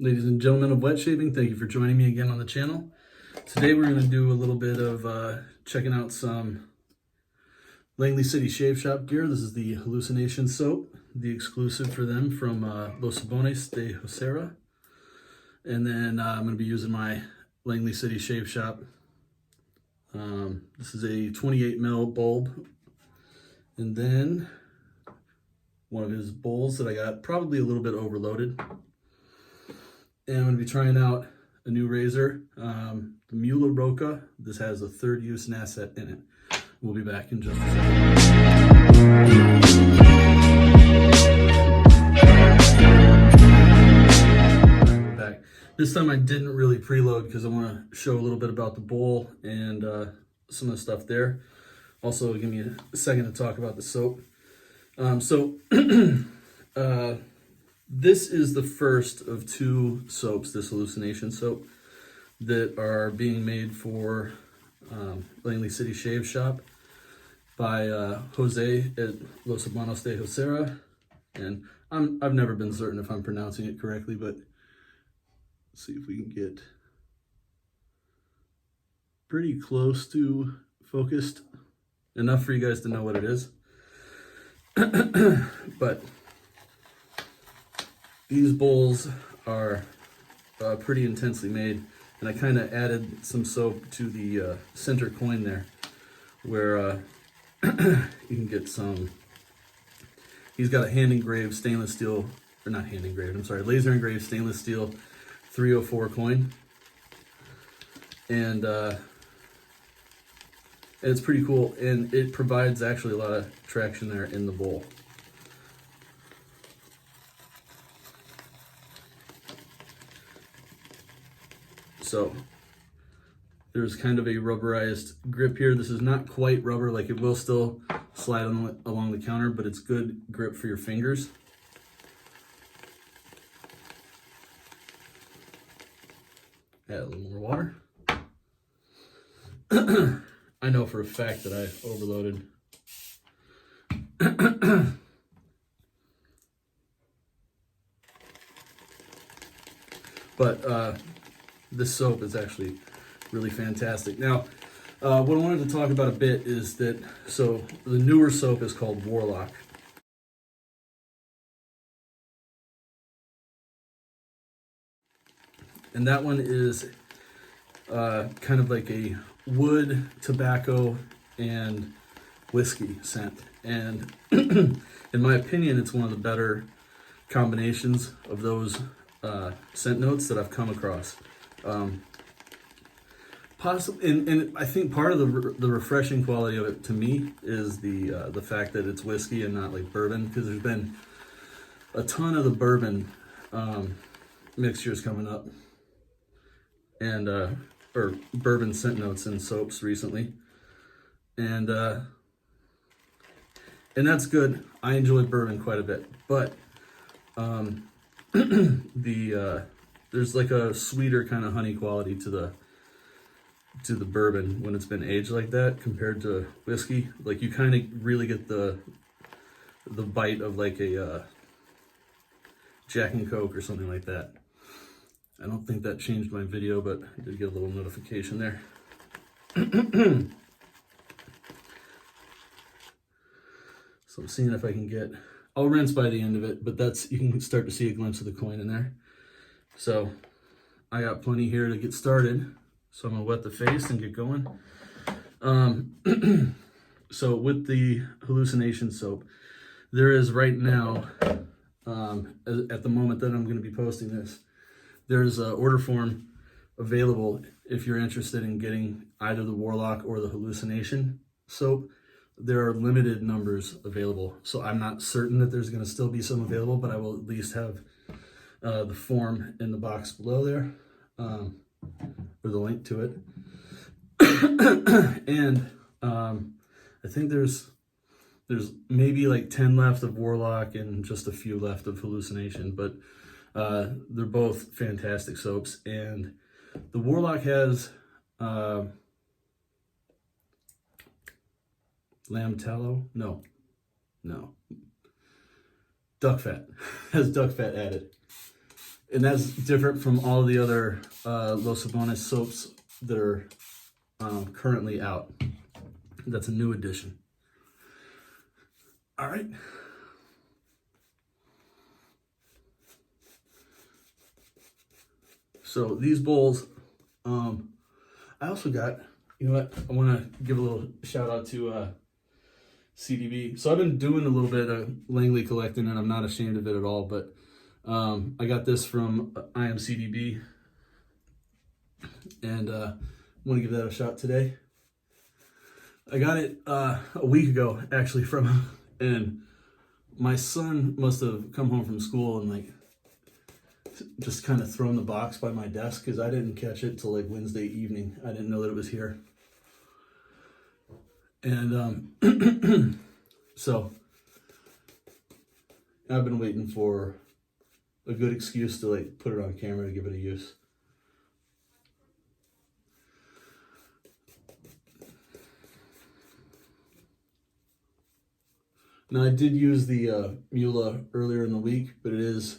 Ladies and gentlemen of wet shaving, thank you for joining me again on the channel. Today we're going to do a little bit of checking out some Langley City Shave Shop gear. This is the Hallucination soap, the exclusive for them from Los Jabones de Joserra. And then I'm going to be using my Langley City Shave Shop. This is a 28 mil bulb. And then one of his bowls that I got probably a little bit overloaded. And I'm going to be trying out a new razor, the Muhle Rocca. This has a third use nasset in it. We'll be back in just a second. We're back. This time I didn't really preload because I want to show a little bit about the bowl and some of the stuff there. Also, give me a second to talk about the soap. This is the first of two soaps, this Hallucination soap, that are being made for Langley City Shave Shop by Jose at Los Jabones de Joserra. And I've never been certain if I'm pronouncing it correctly, but let's see if we can get pretty close to focused enough for you guys to know what it is. But these bowls are pretty intensely made, and I kind of added some soap to the center coin there, where you can get some. He's got a hand engraved stainless steel, or not hand engraved, I'm sorry, laser engraved stainless steel 304 coin, and it's pretty cool, and it provides actually a lot of traction there in the bowl. So there's kind of a rubberized grip here. This is not quite rubber, like it will still slide along the counter, but it's good grip for your fingers. Add a little more water. I know for a fact that I overloaded. But this soap is actually really fantastic. Now, what I wanted to talk about a bit is that, so the newer soap is called Warlock. And that one is kind of like a wood, tobacco, and whiskey scent. And in my opinion, it's one of the better combinations of those scent notes that I've come across. Possibly, and I think part of the refreshing quality of it to me is the fact that it's whiskey and not like bourbon, because there's been a ton of the bourbon mixtures coming up, and or bourbon scent notes in soaps recently, and that's good. I enjoy bourbon quite a bit, but there's like a sweeter kind of honey quality to the bourbon when it's been aged like that compared to whiskey. Like you kind of really get the bite of like a Jack and Coke or something like that. I don't think that changed my video, but I did get a little notification there. So I'm seeing if I can get, I'll rinse by the end of it, but that's, you can start to see a glimpse of the coin in there. So I got plenty here to get started. So I'm gonna wet the face and get going. So with the Hallucination soap, there is right now, at the moment that I'm gonna be posting this, there's an order form available if you're interested in getting either the Warlock or the Hallucination soap. There are limited numbers available. So I'm not certain that there's gonna still be some available, but I will at least have the form in the box below there. Or the link to it. And I think there's maybe like 10 left of Warlock and just a few left of Hallucination, but they're both fantastic soaps. And the Warlock has lamb tallow? No. Duck fat. Has duck fat added. And that's different from all the other Los Jabones soaps that are currently out. That's a new addition. All right. So these bowls, I also got, you know what, I want to give a little shout out to CDB. So I've been doing a little bit of Langley collecting, and I'm not ashamed of it at all, but I got this from CDB, and I want to give that a shot today. I got it a week ago, actually, from him, and my son must have come home from school and like just kind of thrown the box by my desk because I didn't catch it till like Wednesday evening. I didn't know that it was here. And so I've been waiting for a good excuse to like put it on camera to give it a use. Now I did use the Mühle earlier in the week, but it is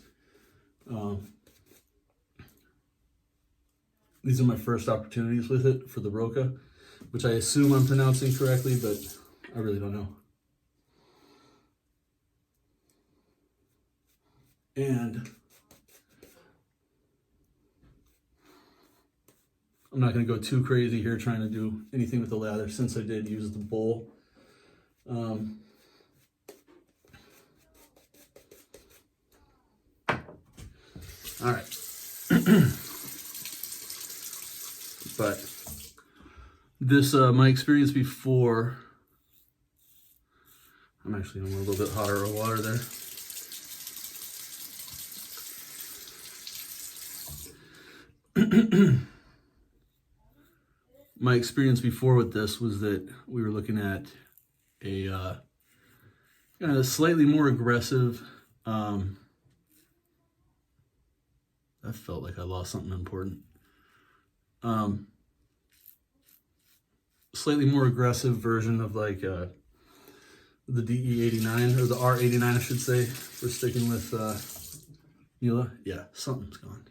these are my first opportunities with it for the Roka, which I assume I'm pronouncing correctly, but I really don't know. And I'm not going to go too crazy here trying to do anything with the lather since I did use the bowl. All right. But this, my experience before, I'm actually going a little bit hotter of water there. My experience before with this was that we were looking at a kind of slightly more aggressive, I felt like I lost something important. Slightly more aggressive version of like the DE89 or the R89, I should say. We're sticking with Mühle. Yeah, something's gone.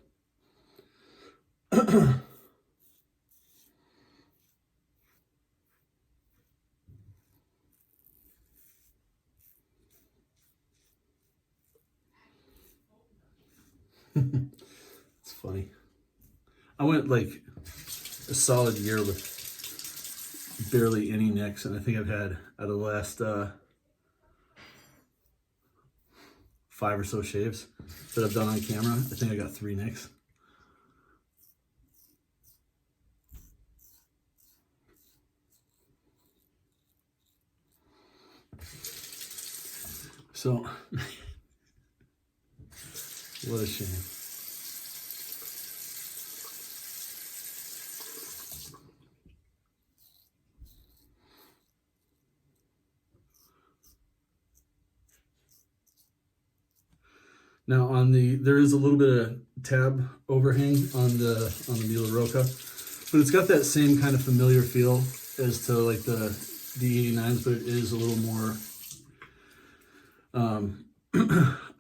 It's funny. I went like a solid year with barely any nicks, and I think I've had out of the last 5 or so shaves that I've done on camera, I think I got 3 nicks. So, what a shame. Now there is a little bit of tab overhang on the Mühle Roka, but it's got that same kind of familiar feel as to like the D89s, but it is a little more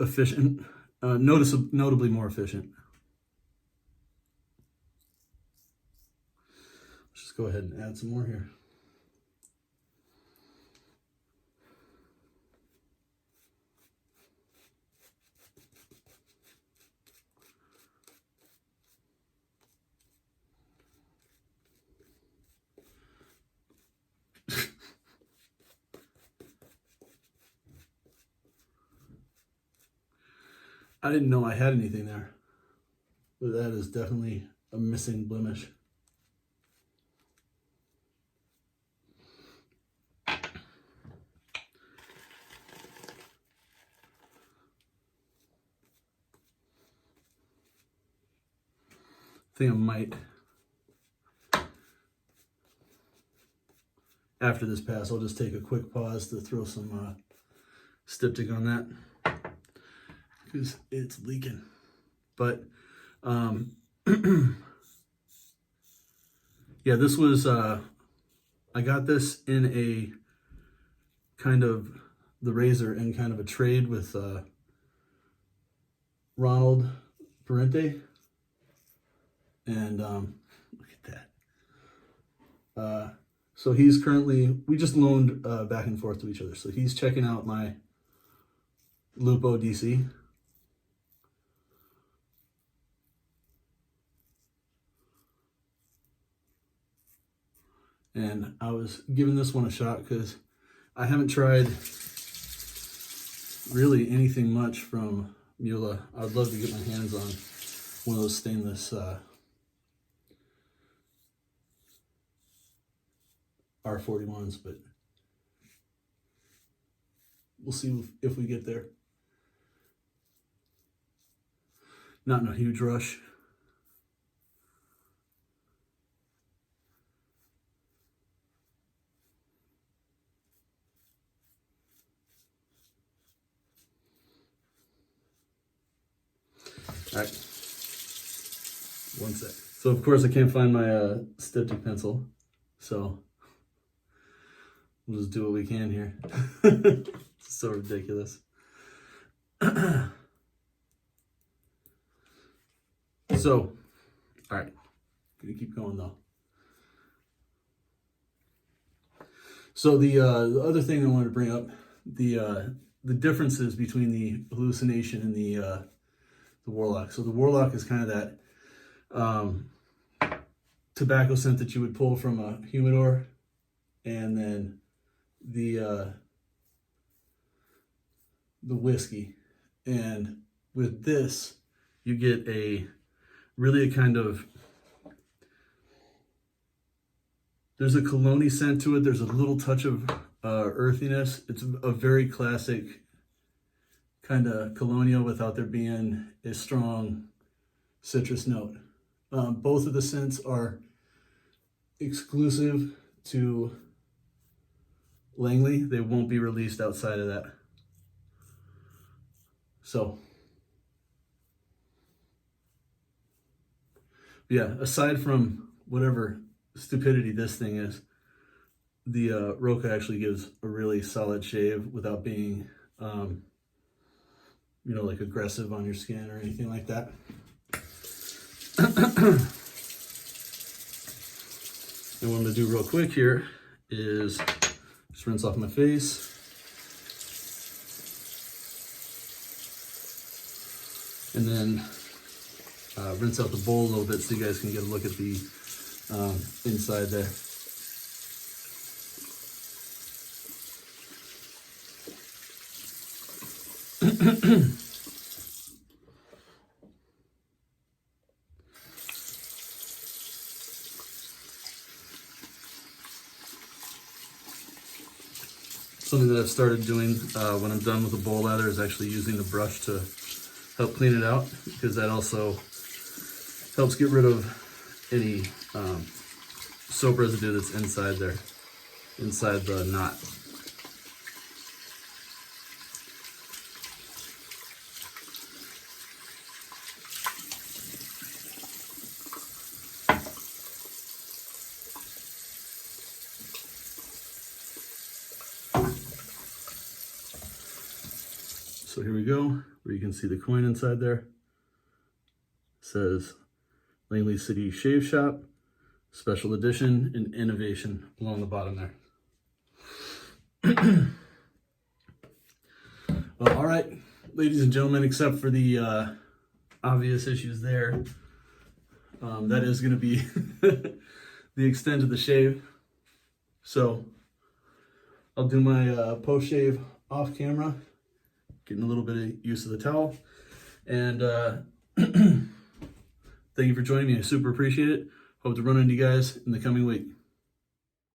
efficient, notably more efficient. Let's just go ahead and add some more here. I didn't know I had anything there, but that is definitely a missing blemish. I think I might, after this pass, I'll just take a quick pause to throw some styptic on that because it's leaking. But yeah, this was, I got this in a kind of the razor in kind of a trade with Ronald Parente. And look at that. So he's currently, we just loaned back and forth to each other. So he's checking out my Lupo DC. And I was giving this one a shot because I haven't tried really anything much from Muhle. I'd love to get my hands on one of those stainless R41s, but we'll see if we get there. Not in a huge rush. All right, one sec. So of course I can't find my styptic pencil, so we'll just do what we can here. It's so ridiculous. So, all right, gonna keep going though. So the other thing I wanted to bring up, the differences between the Hallucination and the Warlock. So the Warlock is kind of that tobacco scent that you would pull from a humidor, and then the whiskey. And with this, you get really a kind of, there's a cologne scent to it. There's a little touch of earthiness. It's a very classic kind of colonial without there being a strong citrus note. Both of the scents are exclusive to Langley. They won't be released outside of that. So, yeah, aside from whatever stupidity this thing is, the Roka actually gives a really solid shave without being you know, like aggressive on your skin or anything like that. And what I'm gonna do real quick here is just rinse off my face. And then rinse out the bowl a little bit so you guys can get a look at the inside there. Something that I've started doing when I'm done with the bowl lather is actually using the brush to help clean it out, because that also helps get rid of any soap residue that's inside there, inside the knot. So here we go, where you can see the coin inside there. It says Langley City Shave Shop, Special Edition, and Innovation along the bottom there. Well, all right, ladies and gentlemen, except for the obvious issues there, that is going to be the extent of the shave. So I'll do my post-shave off camera, getting a little bit of use of the towel. And thank you for joining me. I super appreciate it. Hope to run into you guys in the coming week.